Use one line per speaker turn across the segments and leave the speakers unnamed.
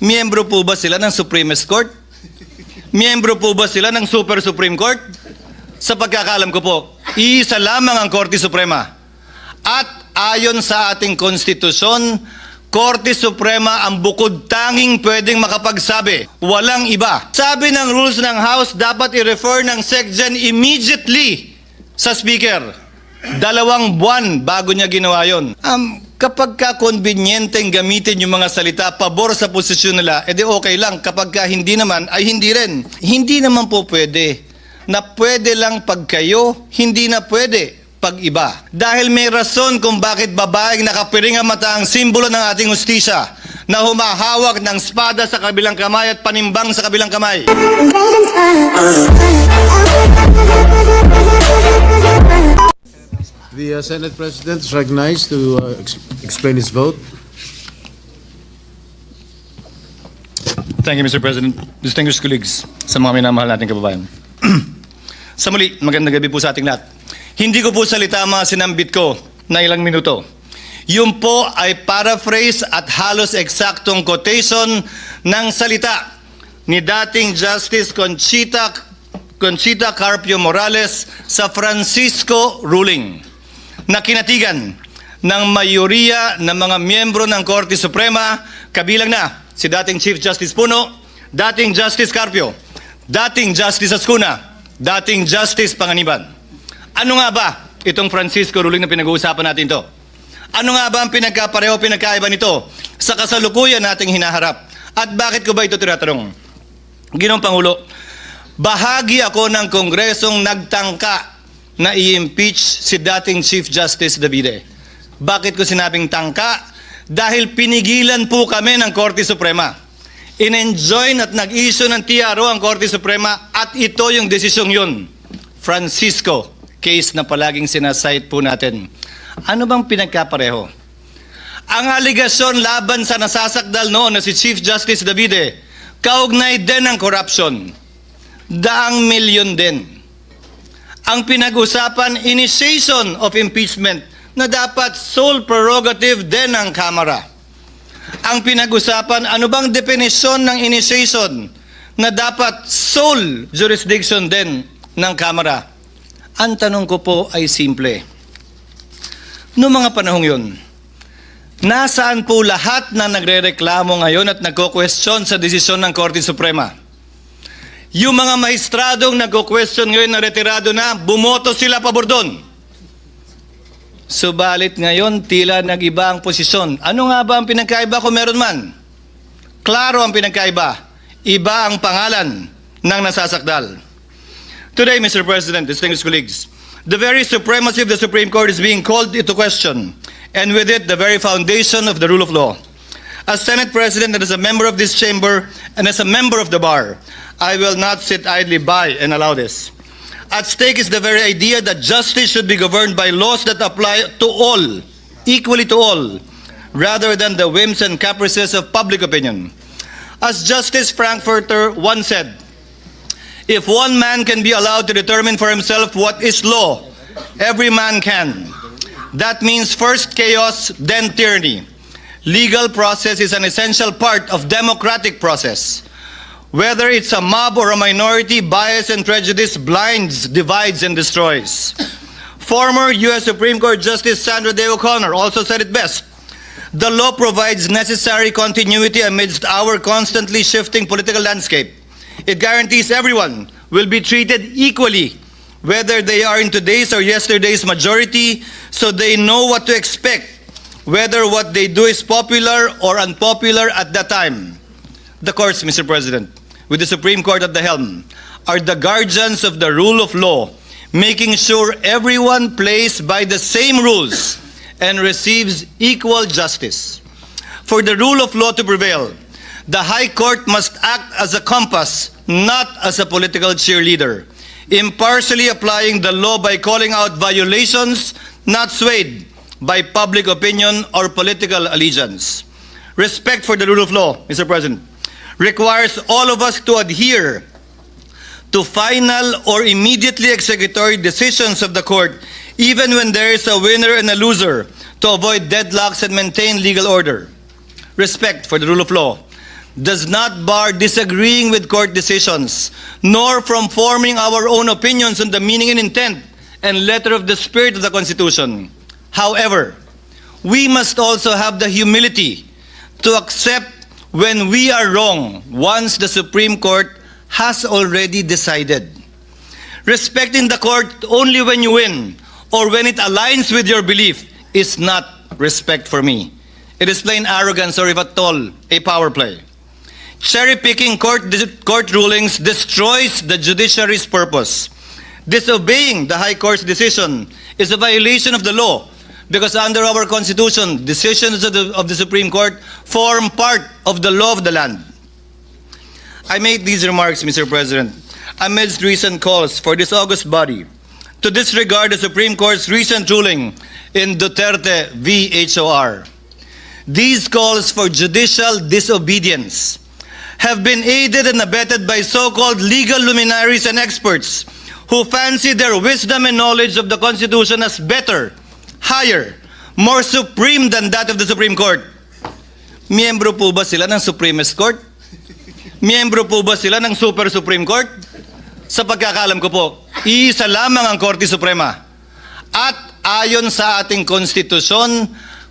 Miyembro po ba sila ng Supremist Court? Miyembro po ba sila ng Super Supreme Court? Sa pagkakaalam ko po, isa lamang ang Korte Suprema. At ayon sa ating konstitusyon, Korte Suprema ang bukod tanging pwedeng makapagsabi. Walang iba. Sabi ng rules ng House, dapat i-refer ng SecGen immediately sa Speaker. 2 buwan bago niya ginawa yun. Kapag ka convenienteng gamitin yung mga salita pabor sa posisyon nila, edi okay lang. Kapag ka hindi naman, ay hindi rin. Hindi naman po pwede na pwede lang pag kayo, hindi na pwede pag iba. Dahil may rason kung bakit babaeng nakapiring ang mata ang simbolo ng ating hustisya na humahawak ng espada sa kabilang kamay at panimbang sa kabilang kamay.
The Senate President is recognized to explain his vote.
Thank you, Mr. President. Distinguished colleagues, sa mga minamahal nating kababayan. Sa muli, magandang gabi po sa ating lahat. Hindi ko po salita ang mga sinambit ko na ilang minuto. Yun po ay paraphrase at halos eksaktong quotation ng salita ni dating Justice Conchita Carpio Morales sa Francisco ruling na kinatigan ng mayoriya ng mga miyembro ng Korte Suprema, kabilang na si dating Chief Justice Puno, dating Justice Carpio, dating Justice Ascuna, dating Justice Panganiban. Ano nga ba itong Francisco ruling na pinag-uusapan natin ito? Ano nga ba ang pinagkapareho, pinagkaiba nito sa kasalukuyan nating hinaharap? At bakit ko ba ito tinatanong? Ginoong Pangulo, bahagi ako ng Kongresong nagtangka na i-impeach si dating Chief Justice Davide. Bakit ko sinabing tangka? Dahil pinigilan po kami ng Korte Suprema. In-enjoin at nag-issue ng TRO ang Korte Suprema at ito yung desisyong yun. Francisco, case na palaging sinasite po natin. Ano bang pinagkapareho? Ang aligasyon laban sa nasasakdal noon na si Chief Justice Davide, kaugnay din ng corruption. 2 milyon din. Ang pinag-usapan, initiation of impeachment na dapat sole prerogative din ng Kamara. Ang pinag-usapan, ano bang definisyon ng initiation na dapat sole jurisdiction din ng Kamara? Ang tanong ko po ay simple. Noong mga panahong yun, nasaan po lahat na nagrereklamo ngayon at nagko-question sa desisyon ng Korte Suprema? Yung mga mahistradong nagko-question ngayon na retirado na, bumoto sila pabor doon. Subalit ngayon, tila nag-iba ang posisyon. Ano nga ba ang pinagkaiba kung meron man? Klaro ang pinagkaiba. Iba ang pangalan ng nasasakdal. Today, Mr. President, distinguished colleagues, the very supremacy of the Supreme Court is being called into question, and with it, the very foundation of the rule of law. As Senate President and as a member of this chamber and as a member of the bar, I will not sit idly by and allow this. At stake is the very idea that justice should be governed by laws that apply to all, equally to all, rather than the whims and caprices of public opinion. As Justice Frankfurter once said, if one man can be allowed to determine for himself what is law, every man can. That means first chaos, then tyranny. Legal process is an essential part of democratic process. Whether it's a mob or a minority, bias and prejudice blinds, divides, and destroys. Former U.S. Supreme Court Justice Sandra Day O'Connor also said it best. The law provides necessary continuity amidst our constantly shifting political landscape. It guarantees everyone will be treated equally, whether they are in today's or yesterday's majority, so they know what to expect, whether what they do is popular or unpopular at that time. The courts, Mr. President, with the Supreme Court at the helm, are the guardians of the rule of law, making sure everyone plays by the same rules and receives equal justice. For the rule of law to prevail, the High Court must act as a compass, not as a political cheerleader, impartially applying the law by calling out violations, not swayed by public opinion or political allegiance. Respect for the rule of law, Mr. President, requires all of us to adhere to final or immediately executory decisions of the court, even when there is a winner and a loser, to avoid deadlocks and maintain legal order. Respect for the rule of law does not bar disagreeing with court decisions, nor from forming our own opinions on the meaning and intent and letter of the spirit of the Constitution. However, we must also have the humility to accept when we are wrong once the Supreme Court has already decided. Respecting the court only when you win or when it aligns with your belief is not respect for me. It is plain arrogance, or if at all, a power play. Cherry-picking court rulings destroys the judiciary's purpose. Disobeying the High Court's decision is a violation of the law because under our Constitution, decisions of the Supreme Court form part of the law of the land. I made these remarks, Mr. President, amidst recent calls for this august body to disregard the Supreme Court's recent ruling in Duterte v. HOR. These calls for judicial disobedience have been aided and abetted by so-called legal luminaries and experts who fancy their wisdom and knowledge of the Constitution as better, higher, more supreme than that of the Supreme Court. Miyembro po ba sila ng Supremist Court? Miyembro po ba sila ng Super Supreme Court? Sa pagkakaalam ko po, iisa lamang ang Korte Suprema. At ayon sa ating konstitusyon,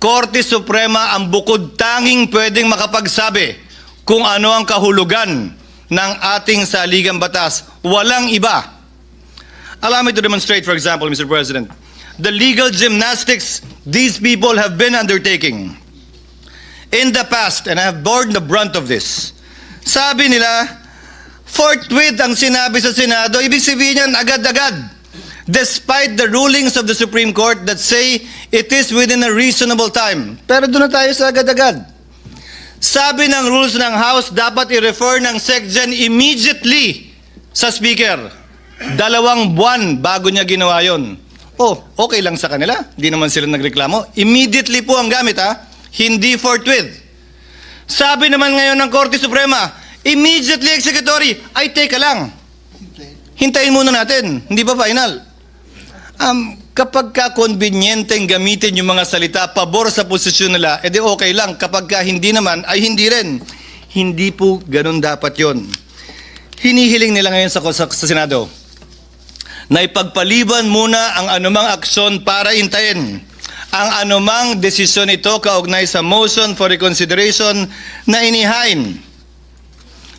Korte Suprema ang bukod tanging pwedeng makapagsabi kung ano ang kahulugan ng ating saligang batas. Walang iba. Allow me to demonstrate, for example, Mr. President, the legal gymnastics these people have been undertaking. In the past, and I have borne the brunt of this, sabi nila, forthwith ang sinabi sa Senado, ibig sabihin yan agad-agad. Despite the rulings of the Supreme Court that say it is within a reasonable time. Pero doon na tayo sa agad-agad. Sabi ng rules ng House, dapat i-refer ng SecGen immediately sa Speaker. 2 buwan bago niya ginawa yun. Oh, okay lang sa kanila. Hindi naman sila nagreklamo. Immediately po ang gamit, ha? Hindi forthwith. Sabi naman ngayon ng Korte Suprema, immediately executory. Ay, teka lang. Hintayin muna natin. Hindi ba final? Kapag ka-convenienteng gamitin yung mga salita pabor sa posisyon nila, edi okay lang. Kapag ka hindi naman, ay hindi rin. Hindi po ganun dapat yon. Hinihiling nila ngayon sa Senado na ipagpaliban muna ang anumang aksyon para intayin ang anumang desisyon ito kaugnay sa motion for reconsideration na inihain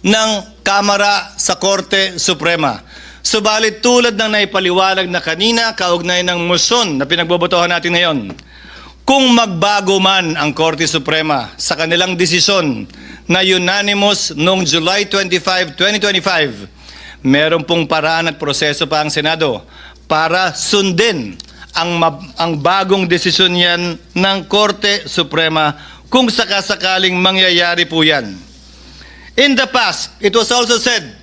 ng Kamara sa Korte Suprema. Subalit tulad ng naipaliwanag na kanina kaugnay ng motion na pinagbobotohan natin ngayon, kung magbago man ang Korte Suprema sa kanilang desisyon na unanimous noong July 25, 2025, meron pong paraan at proseso pa ang Senado para sundin ang bagong desisyon yan ng Korte Suprema kung sakasakaling mangyayari po yan. In the past, it was also said,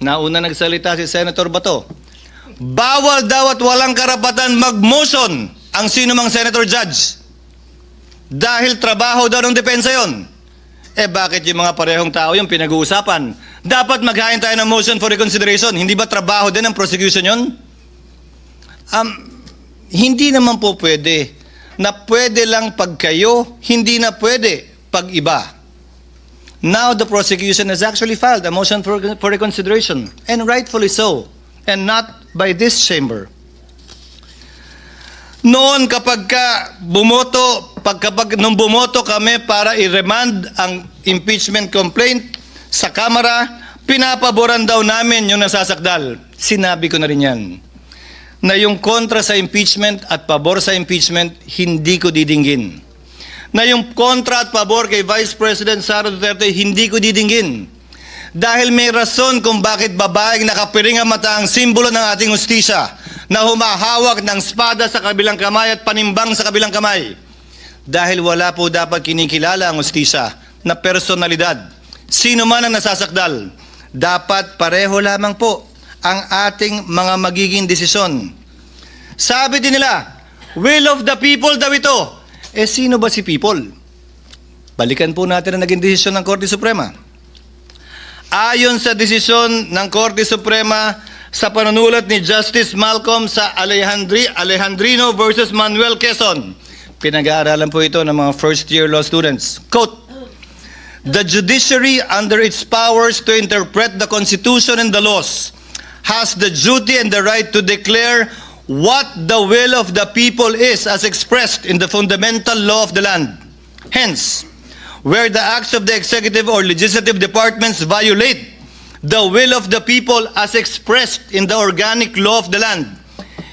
nauna nagsalita si Senator Bato, bawal daw at walang karapatan mag-motion ang sino mang senator judge dahil trabaho daw ng depensa yon. Eh bakit yung mga parehong tao yung pinag-uusapan? Dapat maghain tayo ng motion for reconsideration. Hindi ba trabaho din ng prosecution yon? Hindi naman po pwede na pwede lang pag kayo, hindi na pwede pag iba. Now the prosecution has actually filed a motion for reconsideration, and rightfully so, and not by this chamber. Noon kapag nung bumoto kami para i-remand ang impeachment complaint sa Kamara, pinapaboran daw namin yung nasasakdal. Sinabi ko na rin yan, na yung kontra sa impeachment at pabor sa impeachment, hindi ko didinggin. Na yung kontra at pabor kay Vice President Sara Duterte, hindi ko didinggin. Dahil may rason kung bakit babaeng nakapiring ang mata ang simbolo ng ating hustisya na humahawak ng espada sa kabilang kamay at panimbang sa kabilang kamay. Dahil wala po dapat kinikilala ang hustisya na personalidad. Sino man ang nasasakdal, dapat pareho lamang po ang ating mga magiging desisyon. Sabi din nila, will of the people daw ito. Eh sino ba si people? Balikan po natin ang naging desisyon ng Korte Suprema. Ayon sa desisyon ng Korte Suprema sa panunulat ni Justice Malcolm sa Alejandrino versus Manuel Quezon, pinag-aaralan po ito ng mga first-year law students. Quote, The judiciary, under its powers to interpret the Constitution and the laws, has the duty and the right to declare what the will of the people is as expressed in the fundamental law of the land. Hence, where the acts of the executive or legislative departments violate the will of the people as expressed in the organic law of the land,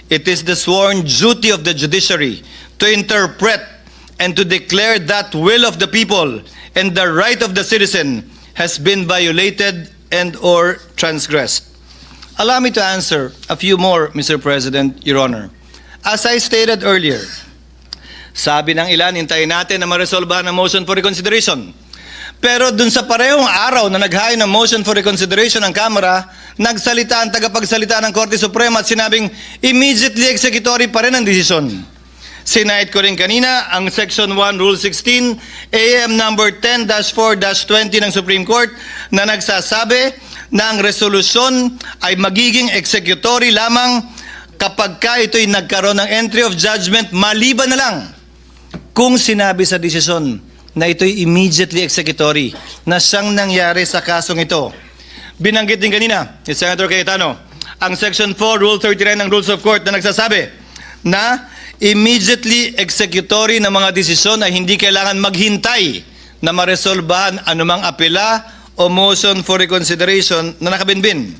it is the sworn duty of the judiciary to interpret and to declare that will of the people and the right of the citizen has been violated and or transgressed. Allow me to answer a few more, Mr. President, Your Honor. As I stated earlier, sabi ng ilan, hintayin natin na maresolbahan ang motion for reconsideration. Pero dun sa parehong araw na naghain ng motion for reconsideration ng Kamara, nagsalita ang tagapagsalita ng Korte Suprema at sinabing immediately executory pa rin ang desisyon. Sinahid ko rin kanina ang Section 1, Rule 16, AM number 10-4-20 ng Supreme Court na nagsasabi na ang resolusyon ay magiging executory lamang kapag ka ito'y nagkaroon ng entry of judgment maliban na lang kung sinabi sa desisyon na ito'y immediately executory na siyang nangyari sa kasong ito. Binanggit din kanina ni Senator Cayetano ang Section 4, Rule 39 ng Rules of Court na nagsasabi na immediately executory na mga desisyon ay hindi kailangan maghintay na maresolbahan anumang apela o motion for reconsideration na nakabinbin.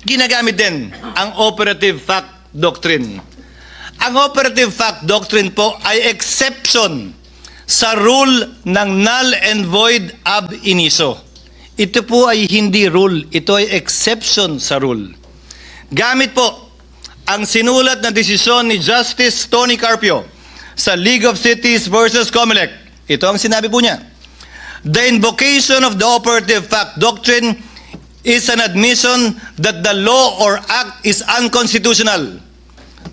Ginagamit din ang operative fact doctrine. Ang operative fact doctrine po ay exception sa rule ng null and void ab initio. Ito po ay hindi rule, ito ay exception sa rule. Gamit po ang sinulat na desisyon ni Justice Tony Carpio sa League of Cities versus Comelec. Ito ang sinabi po niya. The invocation of the operative fact doctrine is an admission that the law or act is unconstitutional.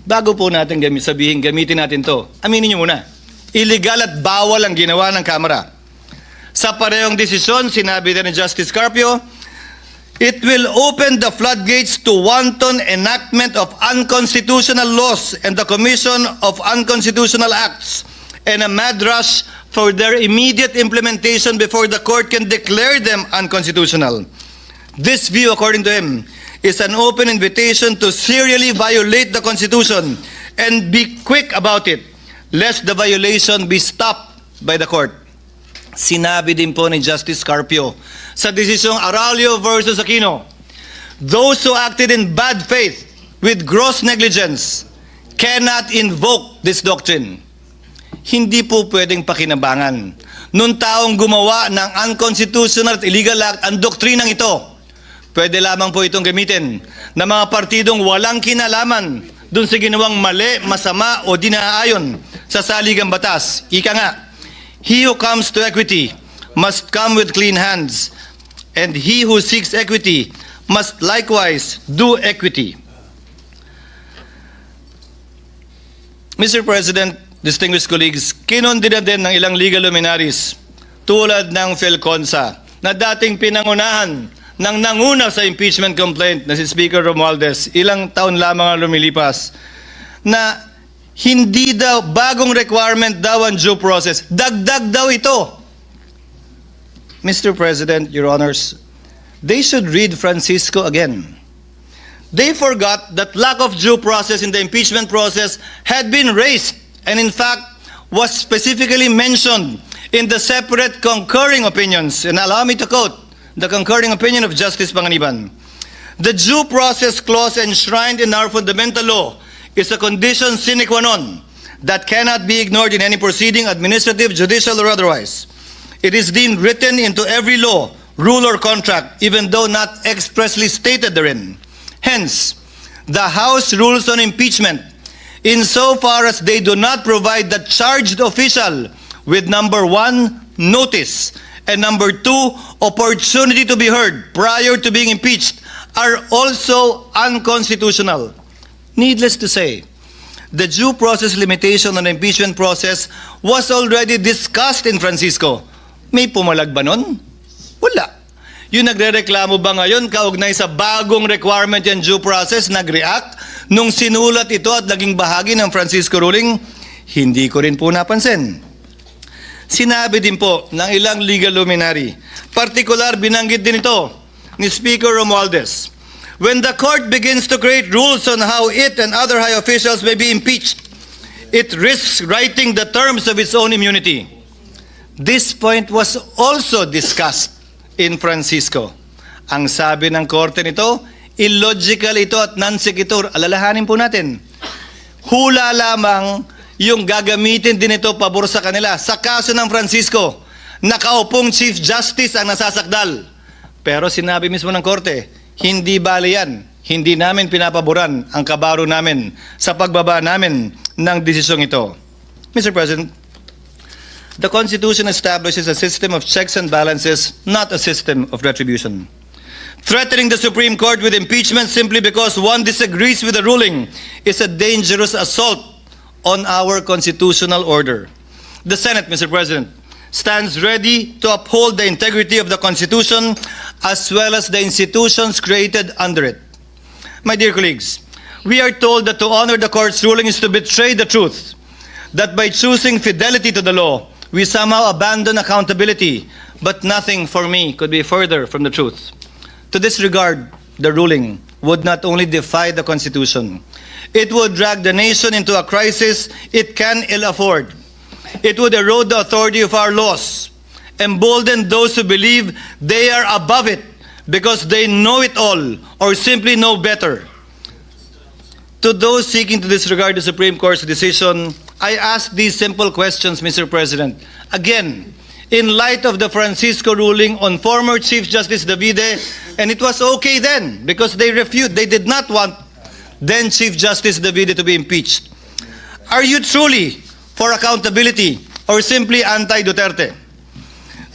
Bago po natin sabihin, gamitin natin to. Aminin niyo muna. Illegal at bawal ang ginawa ng Kamara. Sa parehong desisyon, sinabi din ni Justice Carpio, it will open the floodgates to wanton enactment of unconstitutional laws and the commission of unconstitutional acts and a mad rush for their immediate implementation before the court can declare them unconstitutional. This view, according to him, is an open invitation to serially violate the Constitution and be quick about it, lest the violation be stopped by the court. Sinabi din po ni Justice Carpio sa desisyong Aralio versus Aquino, those who acted in bad faith with gross negligence cannot invoke this doctrine. Hindi po pwedeng pakinabangan nung taong gumawa ng unconstitutional at illegal act ang doktrinang ito. Pwede lamang po itong gamitin ng mga partidong walang kinalaman dun sa ginawang mali, masama o di naaayon sa saligang batas. Ika nga, he who comes to equity must come with clean hands, and he who seeks equity must likewise do equity. Mr. President, distinguished colleagues, kinondena din ng ilang legal luminaries tulad ng Felconsa na dating pinangunahan ng nanguna sa impeachment complaint na si Speaker Romualdez, ilang taon lamang ang lumilipas, na hindi daw, bagong requirement daw ang due process. Dagdag daw ito. Mr. President, Your Honors, they should read Francisco again. They forgot that lack of due process in the impeachment process had been raised and in fact was specifically mentioned in the separate concurring opinions. And allow me to quote the concurring opinion of Justice Panganiban. The due process clause enshrined in our fundamental law is a condition sine qua non that cannot be ignored in any proceeding, administrative, judicial, or otherwise. It is deemed written into every law, rule, or contract, even though not expressly stated therein. Hence, the House rules on impeachment, insofar as they do not provide the charged official with number 1, notice, and number 2, opportunity to be heard prior to being impeached, are also unconstitutional. Needless to say, the due process limitation on the impeachment process was already discussed in Francisco. May pumalag ba nun? Wala. Yung nagre-reklamo ba ngayon kaugnay sa bagong requirement yung due process, nag-react nung sinulat ito at naging bahagi ng Francisco ruling? Hindi ko rin po napansin. Sinabi din po ng ilang legal luminary, partikular binanggit din ito ni Speaker Romualdez. When the court begins to create rules on how it and other high officials may be impeached, it risks writing the terms of its own immunity. This point was also discussed in Francisco. Ang sabi ng korte nito, illogical ito at non-sequitur. Alalahanin po natin. Hula lamang yung gagamitin din ito pabor sa kanila. Sa kaso ng Francisco, nakaupong Chief Justice ang nasasakdal. Pero sinabi mismo ng korte, hindi bali yan. Hindi namin pinapaboran ang kabaro namin sa pagbaba namin ng desisyong ito. Mr. President, the Constitution establishes a system of checks and balances, not a system of retribution. Threatening the Supreme Court with impeachment simply because one disagrees with the ruling is a dangerous assault on our constitutional order. The Senate, Mr. President, stands ready to uphold the integrity of the Constitution as well as the institutions created under it. My dear colleagues, we are told that to honor the court's ruling is to betray the truth, that by choosing fidelity to the law, we somehow abandon accountability, but nothing for me could be further from the truth. To this regard, the ruling would not only defy the Constitution, it would drag the nation into a crisis it can ill afford. It would erode the authority of our laws, embolden those who believe they are above it because they know it all or simply know better. To those seeking to disregard the Supreme Court's decision, I ask these simple questions, Mr. President. Again, in light of the Francisco ruling on former Chief Justice Davide, and it was okay then because they did not want then Chief Justice Davide to be impeached. Are you truly for accountability or simply anti-Duterte?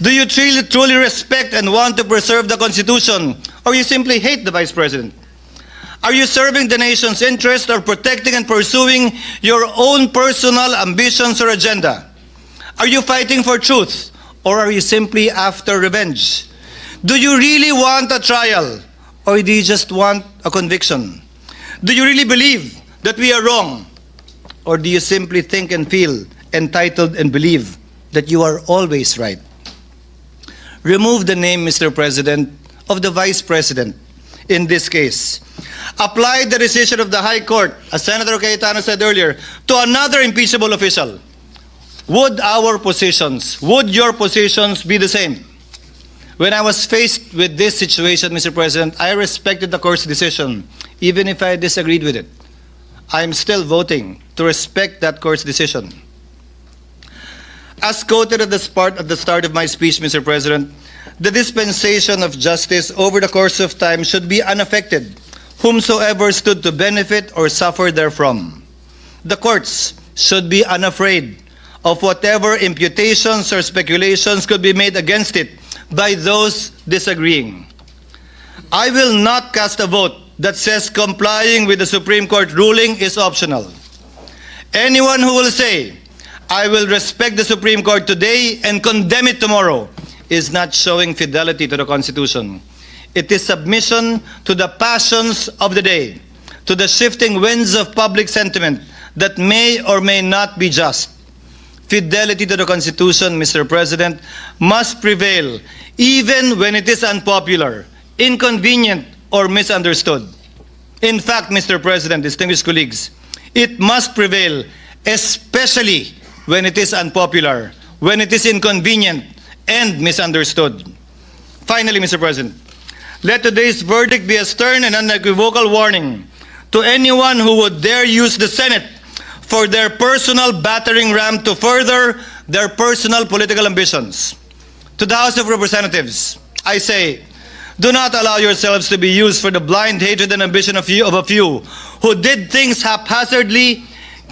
Do you truly respect and want to preserve the Constitution or you simply hate the Vice President? Are you serving the nation's interest or protecting and pursuing your own personal ambitions or agenda? Are you fighting for truth or are you simply after revenge? Do you really want a trial or do you just want a conviction? Do you really believe that we are wrong or do you simply think and feel entitled and believe that you are always right? Remove the name, Mr. President, of the Vice President in this case. Apply the decision of the High Court, as Senator Cayetano said earlier, to another impeachable official. Would your positions be the same? When I was faced with this situation, Mr. President, I respected the court's decision, even if I disagreed with it. I am still voting to respect that court's decision. As quoted at the start of my speech, Mr. President, the dispensation of justice over the course of time should be unaffected, whomsoever stood to benefit or suffer therefrom. The courts should be unafraid of whatever imputations or speculations could be made against it by those disagreeing. I will not cast a vote that says complying with the Supreme Court ruling is optional. Anyone who will say, I will respect the Supreme Court today and condemn it tomorrow, is not showing fidelity to the Constitution. It is submission to the passions of the day, to the shifting winds of public sentiment that may or may not be just. Fidelity to the Constitution, Mr. President, must prevail even when it is unpopular, inconvenient, or misunderstood. In fact, Mr. President, distinguished colleagues, it must prevail especially when it is unpopular, when it is inconvenient, and misunderstood. Finally, Mr. President, let today's verdict be a stern and unequivocal warning to anyone who would dare use the Senate for their personal battering ram to further their personal political ambitions. To the House of Representatives, I say, do not allow yourselves to be used for the blind hatred and ambition of a few who did things haphazardly,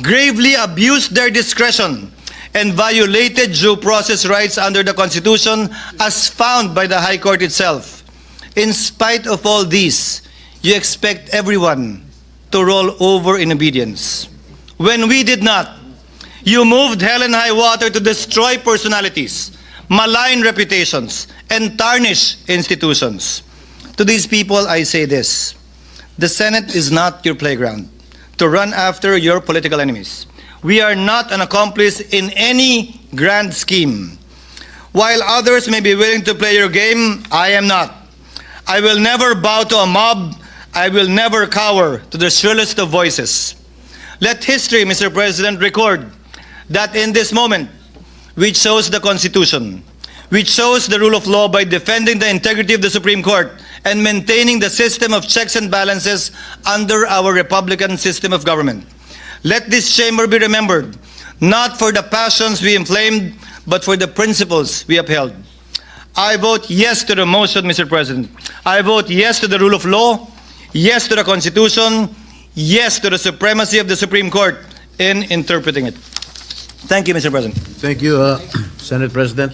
gravely abused their discretion, and violated due process rights under the Constitution as found by the High Court itself. In spite of all these, you expect everyone to roll over in obedience. When we did not, you moved hell and high water to destroy personalities, malign reputations, and tarnish institutions. To these people, I say this: the Senate is not your playground to run after your political enemies. We are not an accomplice in any grand scheme. While others may be willing to play your game, I am not. I will never bow to a mob. I will never cower to the shrillest of voices. Let history, Mr. President, record that in this moment, we chose the Constitution. We chose the rule of law by defending the integrity of the Supreme Court and maintaining the system of checks and balances under our Republican system of government. Let this chamber be remembered, not for the passions we inflamed, but for the principles we upheld. I vote yes to the motion, Mr. President. I vote yes to the rule of law, yes to the Constitution, yes to the supremacy of the Supreme Court in interpreting it. Thank you, Mr. President.
Thank you, Senate President.